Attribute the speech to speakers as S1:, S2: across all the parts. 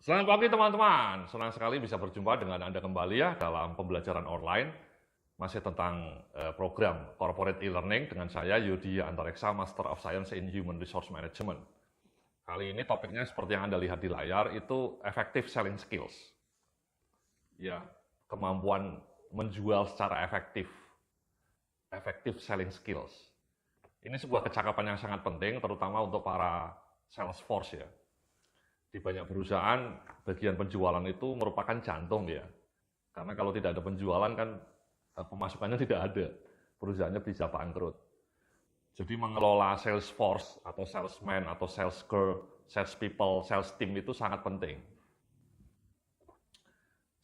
S1: Selamat pagi teman-teman, senang sekali bisa berjumpa dengan Anda kembali ya dalam pembelajaran online. Masih tentang program Corporate E-Learning dengan saya Yudi Antareksa, Master of Science in Human Resource Management. Kali ini topiknya seperti yang Anda lihat di layar, itu effective selling skills. Ya, kemampuan menjual secara efektif. Effective selling skills. Ini sebuah kecakapan yang sangat penting, terutama untuk para sales force ya. Di banyak perusahaan, bagian penjualan itu merupakan jantung ya. Karena kalau tidak ada penjualan kan pemasukannya tidak ada. Perusahaannya bisa bangkrut. Jadi mengelola sales force atau salesman atau sales girl, sales people, sales team itu sangat penting.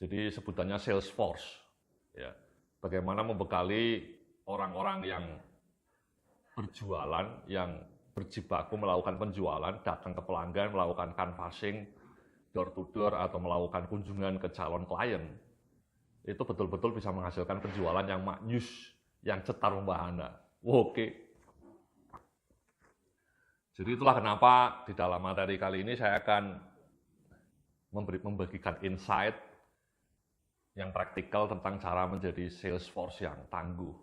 S1: Jadi sebutannya sales force. Ya. Bagaimana membekali orang-orang yang berjualan, yang berjibaku melakukan penjualan, datang ke pelanggan, melakukan canvassing, door to door, atau melakukan kunjungan ke calon klien, itu betul-betul bisa menghasilkan penjualan yang maknyus, yang cetar membahana. Oke. Jadi itulah kenapa di dalam materi kali ini saya akan membagikan insight yang praktikal tentang cara menjadi sales force yang tangguh,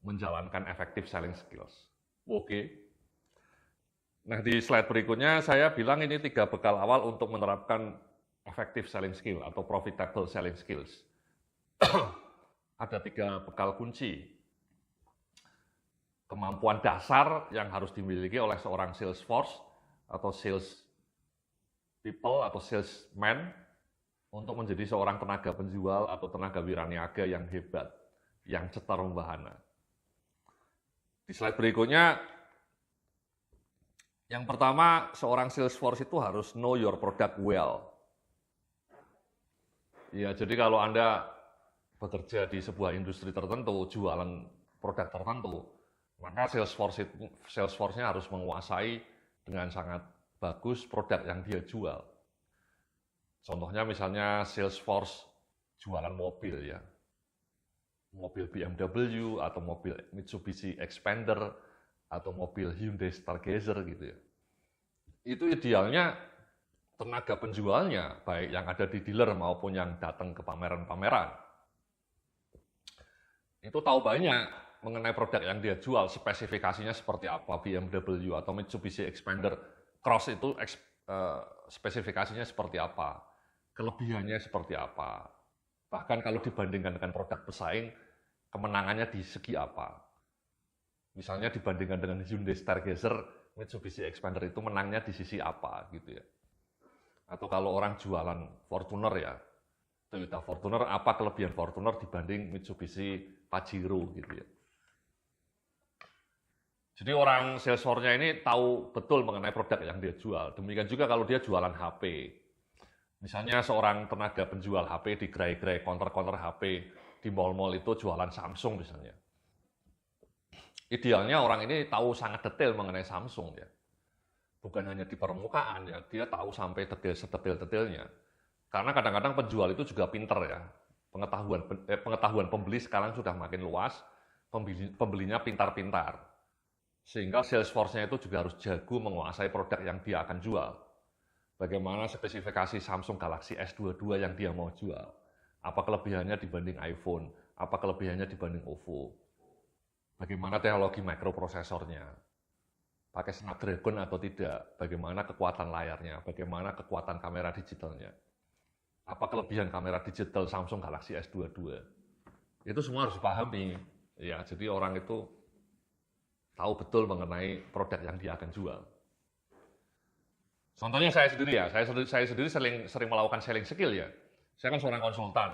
S1: menjalankan effective selling skills. Oke. Nah, di slide berikutnya saya bilang ini 3 bekal awal untuk menerapkan effective selling skill atau profitable selling skills. Ada 3 bekal kunci. Kemampuan dasar yang harus dimiliki oleh seorang sales force atau sales people atau salesman untuk menjadi seorang tenaga penjual atau tenaga wiraniaga yang hebat, yang cetar membahana. Di slide berikutnya, yang pertama, seorang sales force itu harus know your product well. Ya, jadi kalau Anda bekerja di sebuah industri tertentu, jualan produk tertentu, maka sales force-nya harus menguasai dengan sangat bagus produk yang dia jual. Contohnya misalnya sales force jualan mobil ya. Mobil BMW atau mobil Mitsubishi Expander atau mobil Hyundai Stargazer gitu ya. Itu idealnya tenaga penjualnya, baik yang ada di dealer maupun yang datang ke pameran-pameran, itu tahu banyak mengenai produk yang dia jual, spesifikasinya seperti apa, BMW atau Mitsubishi Expander Cross itu spesifikasinya seperti apa, kelebihannya seperti apa. Bahkan kalau dibandingkan dengan produk pesaing, kemenangannya di segi apa. Misalnya dibandingkan dengan Hyundai Stargazer, Mitsubishi Expander itu menangnya di sisi apa gitu ya. Atau kalau orang jualan Fortuner ya, Toyota Fortuner, apa kelebihan Fortuner dibanding Mitsubishi Pajero gitu ya. Jadi orang sales force-nya ini tahu betul mengenai produk yang dia jual. Demikian juga kalau dia jualan HP. Misalnya seorang tenaga penjual HP di gerai-gerai counter-counter HP di mall-mall itu jualan Samsung misalnya. Idealnya orang ini tahu sangat detail mengenai Samsung ya. Bukan hanya di permukaan ya, dia tahu sampai sedetail-detailnya. Karena kadang-kadang penjual itu juga pinter ya. Pengetahuan pembeli sekarang sudah makin luas, pembelinya pintar-pintar. Sehingga sales force-nya itu juga harus jago menguasai produk yang dia akan jual. Bagaimana spesifikasi Samsung Galaxy S22 yang dia mau jual. Apa kelebihannya dibanding iPhone, apa kelebihannya dibanding OVO. Bagaimana teknologi mikroprosesornya, pakai Snapdragon atau tidak, bagaimana kekuatan layarnya, bagaimana kekuatan kamera digitalnya. Apa kelebihan kamera digital Samsung Galaxy S22. Itu semua harus dipahami. Ya, jadi orang itu tahu betul mengenai produk yang dia akan jual. Contohnya saya sendiri ya, saya sendiri sering melakukan selling skill ya. Saya kan seorang konsultan.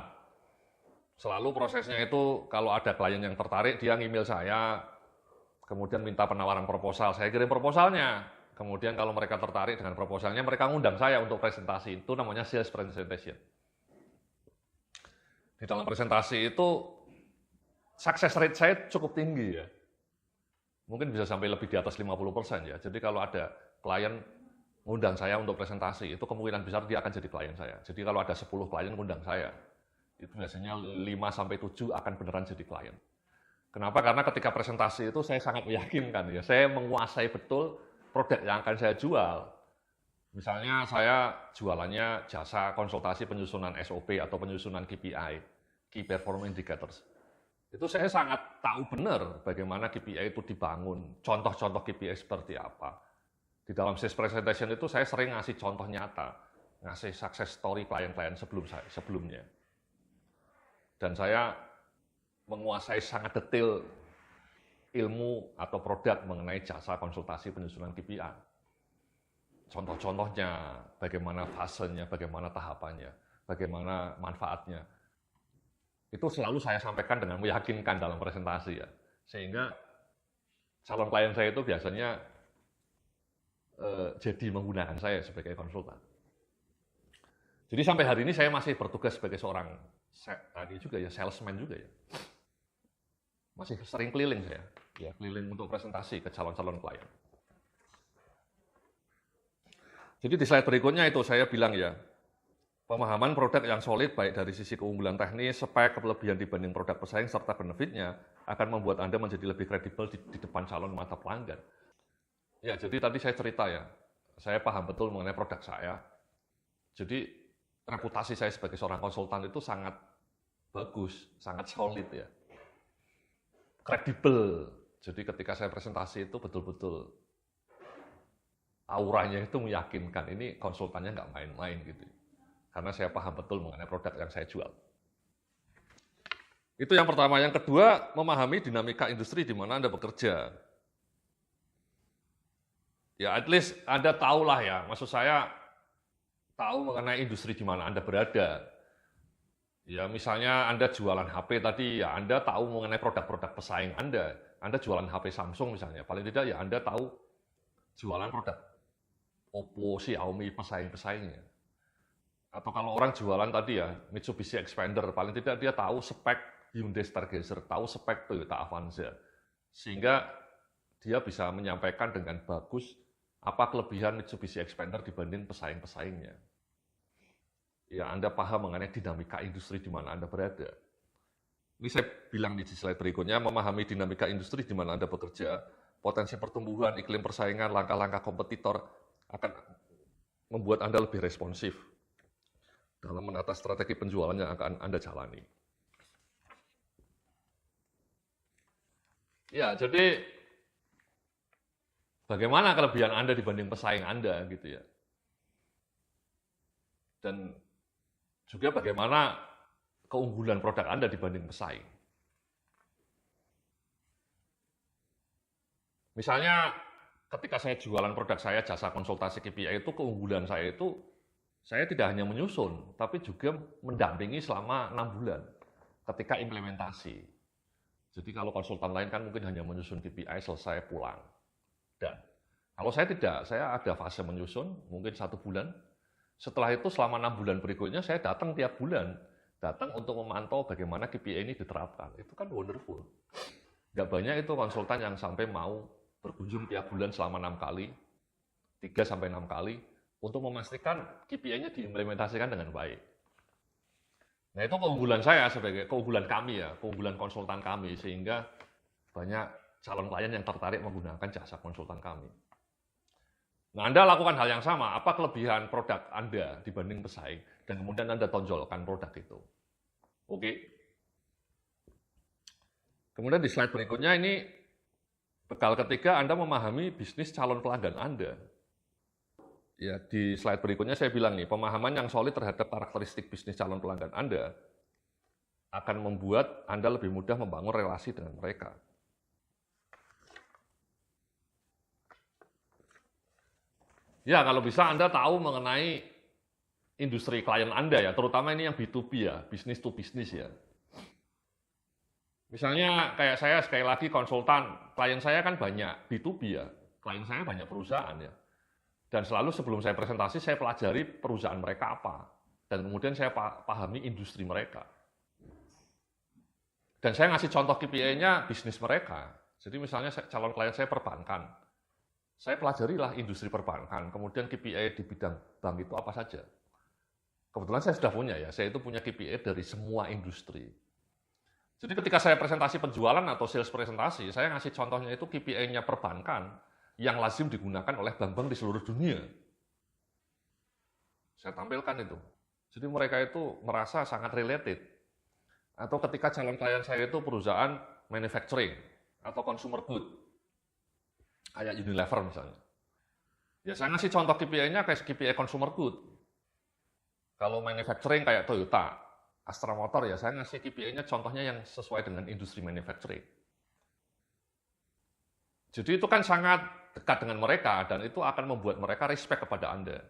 S1: Selalu prosesnya itu kalau ada klien yang tertarik, dia ngemail saya, kemudian minta penawaran proposal, saya kirim proposalnya. Kemudian kalau mereka tertarik dengan proposalnya, mereka ngundang saya untuk presentasi. Itu namanya sales presentation. Di dalam presentasi itu, success rate saya cukup tinggi ya. Mungkin bisa sampai lebih di atas 50% ya. Jadi kalau ada klien ngundang saya untuk presentasi, itu kemungkinan besar dia akan jadi klien saya. Jadi kalau ada 10 klien ngundang saya, itu biasanya 5-7 akan beneran jadi klien. Kenapa? Karena ketika presentasi itu saya sangat meyakinkan ya, saya menguasai betul produk yang akan saya jual. Misalnya saya jualannya jasa konsultasi penyusunan SOP atau penyusunan KPI, Key Performance Indicators. Itu saya sangat tahu benar bagaimana KPI itu dibangun, contoh-contoh KPI seperti apa. Di dalam sales presentation itu saya sering ngasih contoh nyata, ngasih success story klien-klien sebelumnya. Dan saya menguasai sangat detail ilmu atau produk mengenai jasa konsultasi penyusunan KPI. Contoh-contohnya, bagaimana fasenya, bagaimana tahapannya, bagaimana manfaatnya. Itu selalu saya sampaikan dengan meyakinkan dalam presentasi ya. Sehingga calon klien saya itu biasanya jadi menggunakan saya sebagai konsultan. Jadi sampai hari ini saya masih bertugas sebagai seorang tadi juga ya, salesman juga ya. Masih sering keliling saya, ya, keliling untuk presentasi ke calon-calon klien. Jadi di slide berikutnya itu saya bilang ya, pemahaman produk yang solid baik dari sisi keunggulan teknis, spek, kelebihan dibanding produk pesaing, serta benefitnya akan membuat Anda menjadi lebih kredibel di depan calon mata pelanggan. Ya, jadi tadi saya cerita ya, saya paham betul mengenai produk saya. Jadi reputasi saya sebagai seorang konsultan itu sangat bagus, sangat solid ya. Kredibel. Jadi ketika saya presentasi itu betul-betul auranya itu meyakinkan, ini konsultannya nggak main-main gitu. Karena saya paham betul mengenai produk yang saya jual. Itu yang pertama. Yang kedua, memahami dinamika industri di mana Anda bekerja. Ya, at least Anda tahulah ya, maksud saya tahu mengenai industri di mana Anda berada. Ya, misalnya Anda jualan HP tadi, ya Anda tahu mengenai produk-produk pesaing Anda. Anda jualan HP Samsung misalnya, paling tidak ya Anda tahu jualan produk Oppo, Xiaomi, pesaing-pesaingnya. Atau kalau orang jualan tadi ya, Mitsubishi Xpander, paling tidak dia tahu spek Hyundai Stargazer, tahu spek Toyota Avanza. Sehingga dia bisa menyampaikan dengan bagus apa kelebihan Mitsubishi Xpander dibanding pesaing-pesaingnya. Ya, Anda paham mengenai dinamika industri di mana Anda berada. Ini saya bilang di slide berikutnya, memahami dinamika industri di mana Anda bekerja, potensi pertumbuhan, iklim persaingan, langkah-langkah kompetitor akan membuat Anda lebih responsif dalam menata strategi penjualan yang akan Anda jalani. Ya, jadi bagaimana kelebihan Anda dibanding pesaing Anda gitu ya. Dan juga bagaimana keunggulan produk Anda dibanding pesaing. Misalnya ketika saya jualan produk saya, jasa konsultasi KPI itu, keunggulan saya itu, saya tidak hanya menyusun, tapi juga mendampingi selama 6 bulan ketika implementasi. Jadi kalau konsultan lain kan mungkin hanya menyusun KPI, selesai pulang. Dan kalau saya tidak, saya ada fase menyusun, mungkin 1 bulan. Setelah itu selama 6 bulan berikutnya, saya datang tiap bulan. Datang untuk memantau bagaimana KPI ini diterapkan. Itu kan wonderful. Nggak banyak itu konsultan yang sampai mau berkunjung tiap bulan selama 6 kali, 3-6 kali, untuk memastikan KPI-nya diimplementasikan dengan baik. Nah, itu keunggulan saya sebagai keunggulan kami ya, keunggulan konsultan kami, sehingga banyak calon klien yang tertarik menggunakan jasa konsultan kami. Nah, Anda lakukan hal yang sama, apa kelebihan produk Anda dibanding pesaing, dan kemudian Anda tonjolkan produk itu. Oke. Kemudian di slide berikutnya ini, bekal ketiga, Anda memahami bisnis calon pelanggan Anda. Ya, di slide berikutnya saya bilang nih, pemahaman yang solid terhadap karakteristik bisnis calon pelanggan Anda akan membuat Anda lebih mudah membangun relasi dengan mereka. Ya, kalau bisa Anda tahu mengenai industri klien Anda ya, terutama ini yang B2B ya, bisnis to bisnis ya. Misalnya kayak saya sekali lagi konsultan, klien saya kan banyak B2B ya, klien saya banyak perusahaan ya. Dan selalu sebelum saya presentasi, saya pelajari perusahaan mereka apa. Dan kemudian saya pahami industri mereka. Dan saya ngasih contoh KPI-nya bisnis mereka. Jadi misalnya calon klien saya perbankan. Saya pelajarilah industri perbankan, kemudian KPI di bidang bank itu apa saja. Kebetulan saya sudah punya ya, saya itu punya KPI dari semua industri. Jadi ketika saya presentasi penjualan atau sales presentasi, saya ngasih contohnya itu KPI-nya perbankan yang lazim digunakan oleh bank-bank di seluruh dunia. Saya tampilkan itu. Jadi mereka itu merasa sangat related. Atau ketika calon klien saya itu perusahaan manufacturing atau consumer good, kayak Unilever misalnya. Ya saya ngasih contoh KPI-nya kayak KPI consumer good. Kalau manufacturing kayak Toyota, Astra Motor, ya saya ngasih KPI-nya contohnya yang sesuai dengan industri manufacturing. Jadi itu kan sangat dekat dengan mereka dan itu akan membuat mereka respect kepada Anda.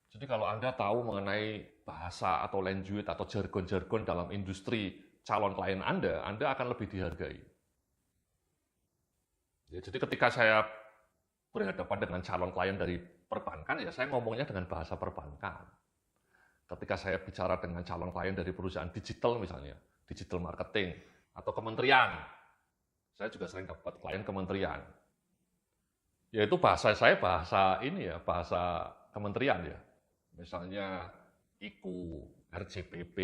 S1: Jadi kalau Anda tahu mengenai bahasa atau language atau jargon-jargon dalam industri calon klien Anda akan lebih dihargai. Ya, jadi ketika saya berhadapan dengan calon klien dari perbankan, ya saya ngomongnya dengan bahasa perbankan. Ketika saya bicara dengan calon klien dari perusahaan digital misalnya, digital marketing, atau kementerian, saya juga sering dapat klien kementerian. Yaitu bahasa saya bahasa kementerian ya. Misalnya IKU, RJPP,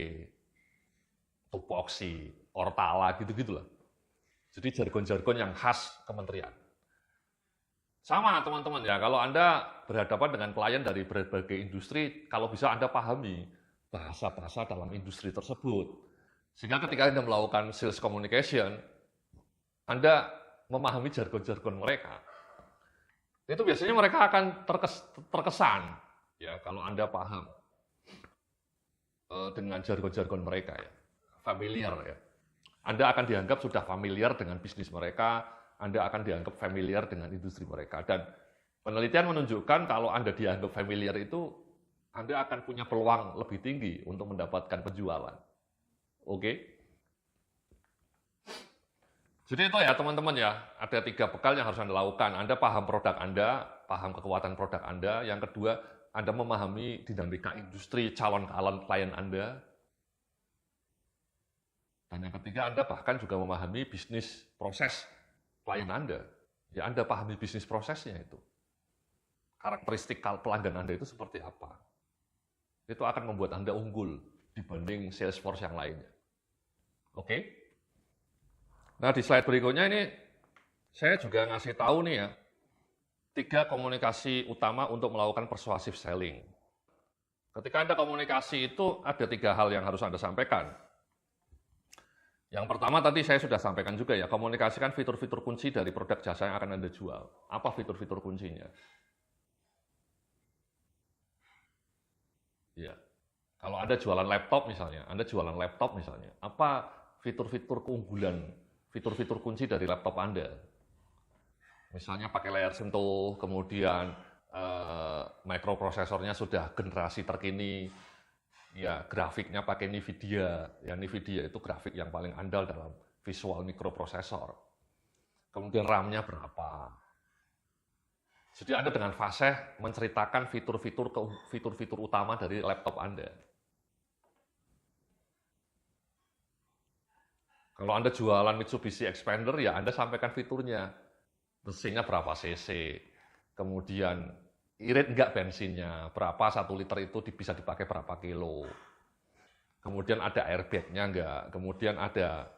S1: Tupoksi, Ortala, gitu-gitulah. Jadi jargon-jargon yang khas kementerian. Sama teman-teman ya, kalau Anda berhadapan dengan klien dari berbagai industri, kalau bisa Anda pahami bahasa-bahasa dalam industri tersebut. Sehingga ketika Anda melakukan sales communication, Anda memahami jargon-jargon mereka. Itu biasanya mereka akan terkesan, ya kalau Anda paham dengan jargon-jargon mereka, ya, familiar ya. Anda akan dianggap sudah familiar dengan bisnis mereka, Anda akan dianggap familiar dengan industri mereka. Dan penelitian menunjukkan kalau Anda dianggap familiar itu, Anda akan punya peluang lebih tinggi untuk mendapatkan penjualan. Oke? Jadi itu ya teman-teman ya, ada 3 bekal yang harus Anda lakukan. Anda paham produk Anda, paham kekuatan produk Anda. Yang kedua, Anda memahami dinamika industri calon klien Anda. Dan yang ketiga, Anda bahkan juga memahami bisnis proses klien Anda. Ya Anda pahami bisnis prosesnya itu. Karakteristik pelanggan Anda itu seperti apa. Itu akan membuat Anda unggul dibanding Salesforce yang lainnya. Oke? Nah, di slide berikutnya ini saya juga ngasih tahu nih ya, 3 komunikasi utama untuk melakukan persuasive selling. Ketika Anda komunikasi itu ada 3 hal yang harus Anda sampaikan. Yang pertama tadi saya sudah sampaikan juga ya, komunikasikan fitur-fitur kunci dari produk jasa yang akan Anda jual. Apa fitur-fitur kuncinya? Ya, kalau Anda jualan laptop misalnya, apa fitur-fitur keunggulan, fitur-fitur kunci dari laptop Anda? Misalnya pakai layar sentuh, kemudian microprosesornya sudah generasi terkini, ya grafiknya pakai NVIDIA. Ya NVIDIA itu grafik yang paling andal dalam visual microprosesor. Kemudian RAM-nya berapa? Jadi Anda dengan fasih menceritakan fitur-fitur utama dari laptop Anda. Kalau Anda jualan Mitsubishi Xpander, ya Anda sampaikan fiturnya. Mesinnya berapa cc, kemudian irit enggak bensinnya, berapa 1 liter itu bisa dipakai berapa kilo. Kemudian ada airbag-nya enggak, kemudian ada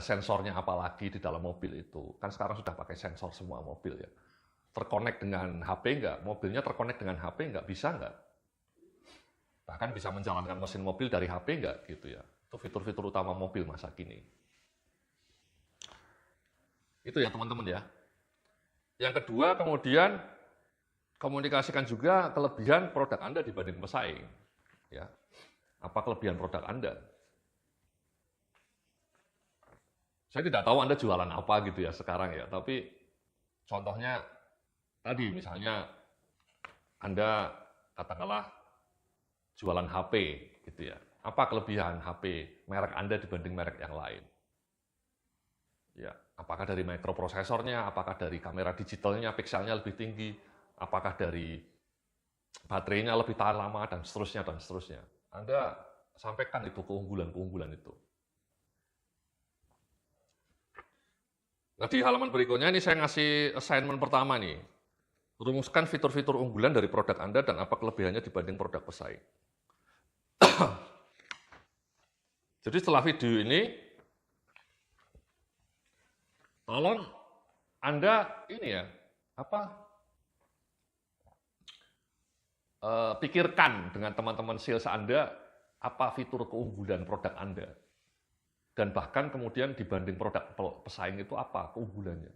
S1: sensornya apalagi di dalam mobil itu. Kan sekarang sudah pakai sensor semua mobil ya. Terkonek dengan HP enggak? Mobilnya terkonek dengan HP enggak? Bisa enggak? Bahkan bisa menjalankan mesin mobil dari HP enggak gitu ya. Itu fitur-fitur utama mobil masa kini. Itu ya teman-teman ya. Yang kedua kemudian komunikasikan juga kelebihan produk Anda dibanding pesaing. Ya. Apa kelebihan produk Anda? Saya tidak tahu Anda jualan apa gitu ya sekarang ya, tapi contohnya tadi misalnya Anda katakanlah jualan HP gitu ya. Apa kelebihan HP merek Anda dibanding merek yang lain? Ya, apakah dari microprosesornya, apakah dari kamera digitalnya, pikselnya lebih tinggi, apakah dari baterainya lebih tahan lama, dan seterusnya, dan seterusnya. Anda sampaikan itu keunggulan-keunggulan itu. Nah, di halaman berikutnya ini saya ngasih assignment pertama nih. Rumuskan fitur-fitur unggulan dari produk Anda dan apa kelebihannya dibanding produk pesaing. Jadi setelah video ini, tolong Anda ini ya, pikirkan dengan teman-teman sales Anda apa fitur keunggulan produk Anda. Dan bahkan kemudian dibanding produk pesaing itu apa keunggulannya.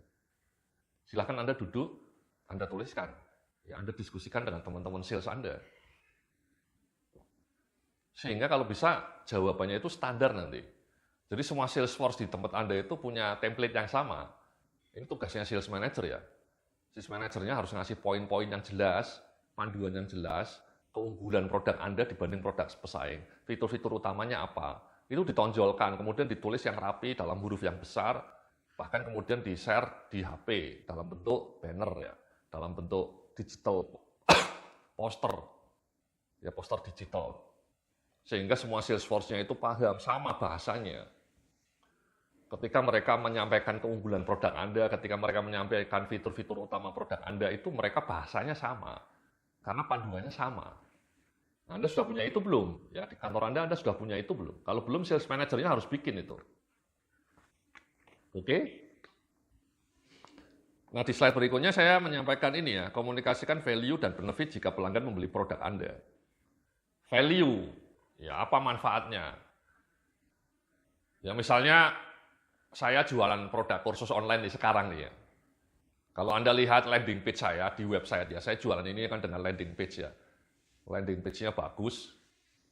S1: Silahkan Anda duduk, Anda tuliskan. Ya, Anda diskusikan dengan teman-teman sales Anda. Sehingga kalau bisa jawabannya itu standar nanti. Jadi semua Salesforce di tempat Anda itu punya template yang sama. Ini tugasnya sales manager ya. Sales managernya harus ngasih poin-poin yang jelas, panduan yang jelas, keunggulan produk Anda dibanding produk pesaing. Fitur-fitur utamanya apa? Itu ditonjolkan, kemudian ditulis yang rapi dalam huruf yang besar, bahkan kemudian di-share di HP dalam bentuk banner ya, dalam bentuk digital poster, ya poster digital. Sehingga semua Salesforce-nya itu paham, sama bahasanya. Ketika mereka menyampaikan keunggulan produk Anda, ketika mereka menyampaikan fitur-fitur utama produk Anda, itu mereka bahasanya sama. Karena panduannya sama. Anda sudah punya itu belum? Ya, di kantor Anda sudah punya itu belum? Kalau belum, sales manager-nya harus bikin itu. Oke? Nah, di slide berikutnya saya menyampaikan ini ya, komunikasikan value dan benefit jika pelanggan membeli produk Anda. Value, ya apa manfaatnya? Ya misalnya, saya jualan produk kursus online nih sekarang nih ya. Kalau Anda lihat landing page saya di website ya, saya jualan ini kan dengan landing page ya. Landing page-nya bagus.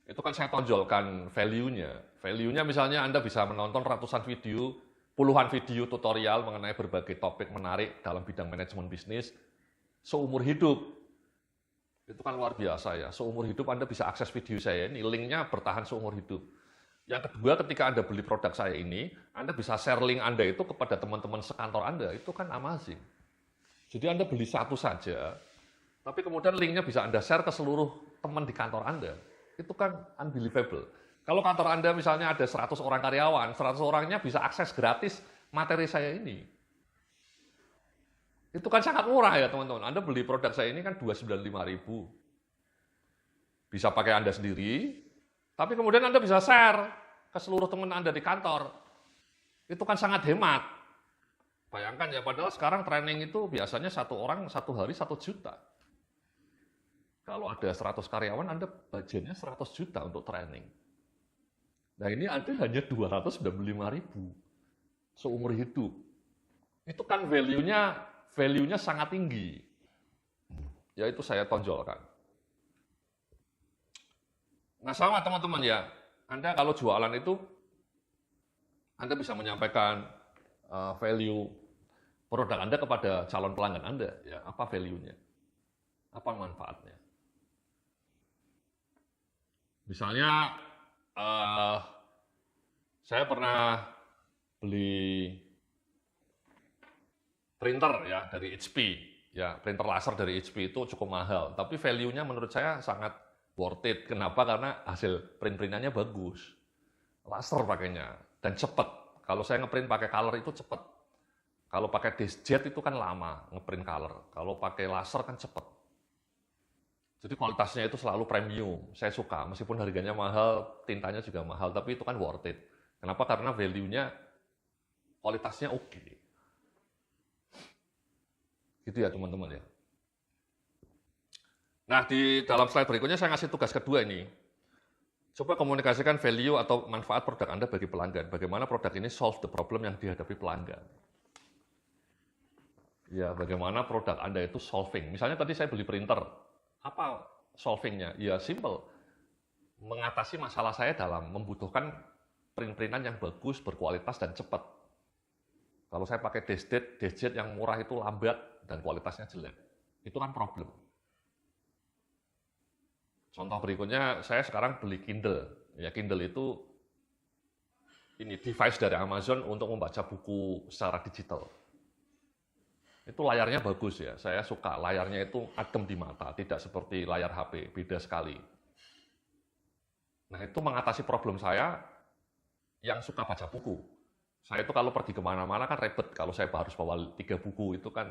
S1: Itu kan saya tonjolkan value-nya. Value-nya misalnya Anda bisa menonton ratusan video, puluhan video tutorial mengenai berbagai topik menarik dalam bidang manajemen bisnis seumur hidup. Itu kan luar biasa ya. Seumur hidup Anda bisa akses video saya ini, linknya bertahan seumur hidup. Yang kedua, ketika Anda beli produk saya ini, Anda bisa share link Anda itu kepada teman-teman sekantor Anda. Itu kan amazing. Jadi Anda beli satu saja, tapi kemudian linknya bisa Anda share ke seluruh teman di kantor Anda. Itu kan unbelievable. Kalau kantor Anda misalnya ada 100 orang karyawan, 100 orangnya bisa akses gratis materi saya ini. Itu kan sangat murah ya teman-teman. Anda beli produk saya ini kan 295.000. Bisa pakai Anda sendiri, tapi kemudian Anda bisa share ke seluruh teman Anda di kantor. Itu kan sangat hemat. Bayangkan ya, padahal sekarang training itu biasanya satu orang satu hari 1 juta. Kalau ada 100 karyawan, Anda budgetnya 100 juta untuk training. Nah ini Anda hanya 295.000 seumur hidup. Itu kan value-nya sangat tinggi. Ya itu saya tonjolkan. Nah sama teman-teman ya, Anda kalau jualan itu, Anda bisa menyampaikan value produk Anda kepada calon pelanggan Anda. Ya, apa value-nya? Apa manfaatnya? Misalnya, saya pernah beli printer ya dari HP. Ya, printer laser dari HP itu cukup mahal, tapi value-nya menurut saya sangat worth it. Kenapa? Karena hasil print-printannya bagus. Laser pakainya. Dan cepat. Kalau saya ngeprint pakai color itu cepat. Kalau pakai diskjet itu kan lama ngeprint color. Kalau pakai laser kan cepat. Jadi kualitasnya itu selalu premium. Saya suka. Meskipun harganya mahal, tintanya juga mahal. Tapi itu kan worth it. Kenapa? Karena value-nya, kualitasnya oke. Gitu ya teman-teman ya. Nah, di dalam slide berikutnya saya ngasih tugas kedua ini. Coba komunikasikan value atau manfaat produk Anda bagi pelanggan. Bagaimana produk ini solve the problem yang dihadapi pelanggan. Ya, bagaimana produk Anda itu solving. Misalnya tadi saya beli printer. Apa solvingnya? Ya, simple. Mengatasi masalah saya dalam membutuhkan print-printan yang bagus, berkualitas, dan cepat. Kalau saya pakai diskjet yang murah itu lambat dan kualitasnya jelek. Itu kan problem. Contoh berikutnya, saya sekarang beli Kindle. Ya, Kindle itu ini device dari Amazon untuk membaca buku secara digital. Itu layarnya bagus ya, saya suka. Layarnya itu adem di mata, tidak seperti layar HP, beda sekali. Nah, itu mengatasi problem saya yang suka baca buku. Saya itu kalau pergi kemana-mana kan ribet. Kalau saya harus bawa 3 buku itu kan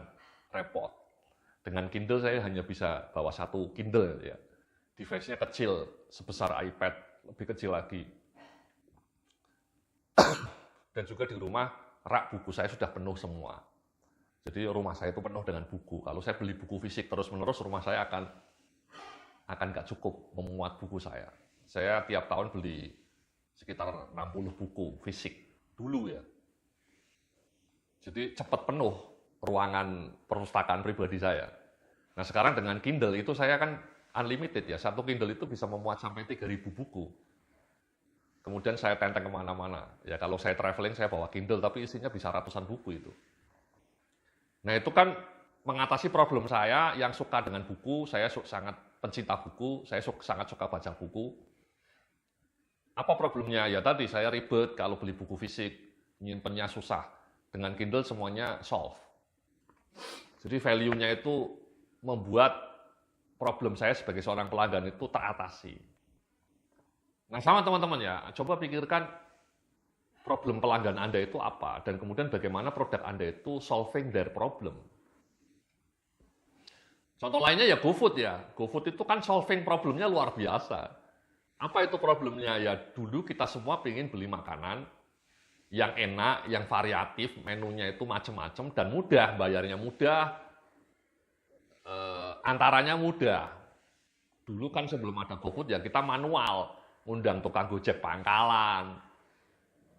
S1: repot. Dengan Kindle saya hanya bisa bawa 1 Kindle ya. Device-nya kecil, sebesar iPad, lebih kecil lagi. Dan juga di rumah, rak buku saya sudah penuh semua. Jadi rumah saya itu penuh dengan buku. Kalau saya beli buku fisik terus-menerus, rumah saya akan akan nggak cukup memuat buku saya. Saya tiap tahun beli sekitar 60 buku fisik dulu ya. Jadi cepat penuh ruangan perpustakaan pribadi saya. Nah sekarang dengan Kindle itu saya kan unlimited ya. Satu Kindle itu bisa memuat sampai 3.000 buku. Kemudian saya tenteng kemana-mana. Ya kalau saya traveling saya bawa Kindle tapi isinya bisa ratusan buku itu. Nah itu kan mengatasi problem saya yang suka dengan buku, saya sangat pencinta buku, saya sangat suka baca buku. Apa problemnya? Ya tadi saya ribet kalau beli buku fisik, nyimpennya susah. Dengan Kindle semuanya solve. Jadi value-nya itu membuat problem saya sebagai seorang pelanggan itu teratasi. Nah sama teman-teman ya, coba pikirkan problem pelanggan Anda itu apa, dan kemudian bagaimana produk Anda itu solving their problem. Contoh lainnya ya GoFood ya. GoFood itu kan solving problemnya luar biasa. Apa itu problemnya? Ya dulu kita semua ingin beli makanan yang enak, yang variatif, menunya itu macam-macam dan mudah, bayarnya mudah, antaranya mudah. Dulu kan sebelum ada GoFood ya kita manual, ngundang tukang Gojek pangkalan.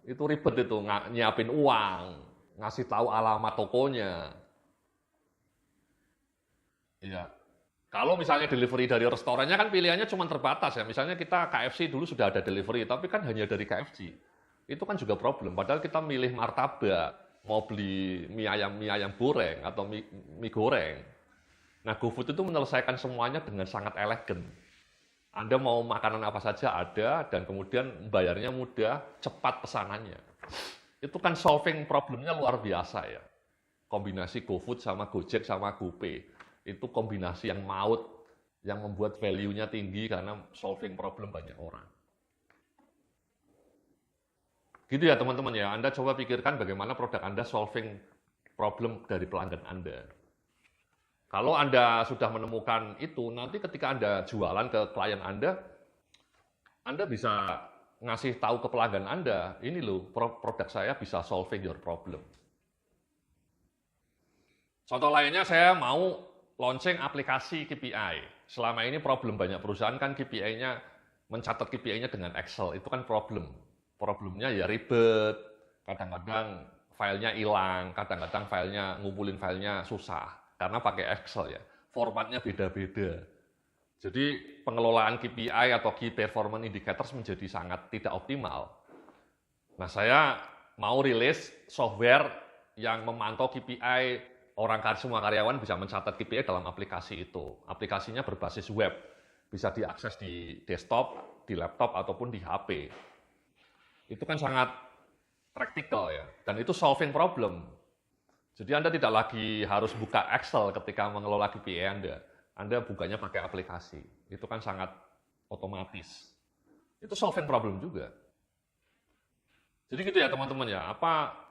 S1: Itu ribet itu, nyiapin uang, ngasih tahu alamat tokonya. Iya. Kalau misalnya delivery dari restorannya kan pilihannya cuma terbatas ya. Misalnya kita KFC dulu sudah ada delivery, tapi kan hanya dari KFC. Itu kan juga problem. Padahal kita milih martabak, mau beli mie ayam goreng atau mie goreng. Nah, GoFood itu menyelesaikan semuanya dengan sangat elegan. Anda mau makanan apa saja ada, dan kemudian bayarnya mudah, cepat pesanannya. Itu kan solving problemnya luar biasa ya. Kombinasi GoFood sama Gojek sama GoPay. Itu kombinasi yang maut, yang membuat value-nya tinggi karena solving problem banyak orang. Gitu ya teman-teman ya, Anda coba pikirkan bagaimana produk Anda solving problem dari pelanggan Anda. Kalau Anda sudah menemukan itu, nanti ketika Anda jualan ke klien Anda bisa ngasih tahu ke pelanggan Anda, ini loh produk saya bisa solving your problem. Contoh lainnya saya mau launching aplikasi KPI. Selama ini problem banyak perusahaan kan KPI-nya, mencatat KPI-nya dengan Excel, itu kan problem. Problemnya ya ribet, kadang-kadang filenya hilang, kadang-kadang ngumpulin filenya susah, karena pakai Excel ya, formatnya beda-beda. Jadi pengelolaan KPI atau Key Performance Indicators menjadi sangat tidak optimal. Nah saya mau rilis software yang memantau KPI, semua karyawan bisa mencatat KPI dalam aplikasi itu. Aplikasinya berbasis web, bisa diakses di desktop, di laptop, ataupun di HP. Itu kan sangat praktikal ya, dan itu solving problem. Jadi Anda tidak lagi harus buka Excel ketika mengelola KPI Anda. Anda bukanya pakai aplikasi. Itu kan sangat otomatis. Itu solving problem juga. Jadi gitu ya teman-teman ya,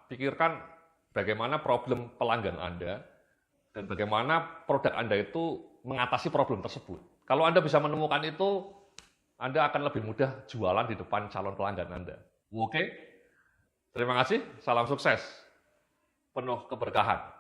S1: pikirkan bagaimana problem pelanggan Anda, dan bagaimana produk Anda itu mengatasi problem tersebut. Kalau Anda bisa menemukan itu, Anda akan lebih mudah jualan di depan calon pelanggan Anda. Oke? Terima kasih, salam sukses. Penuh keberkahan.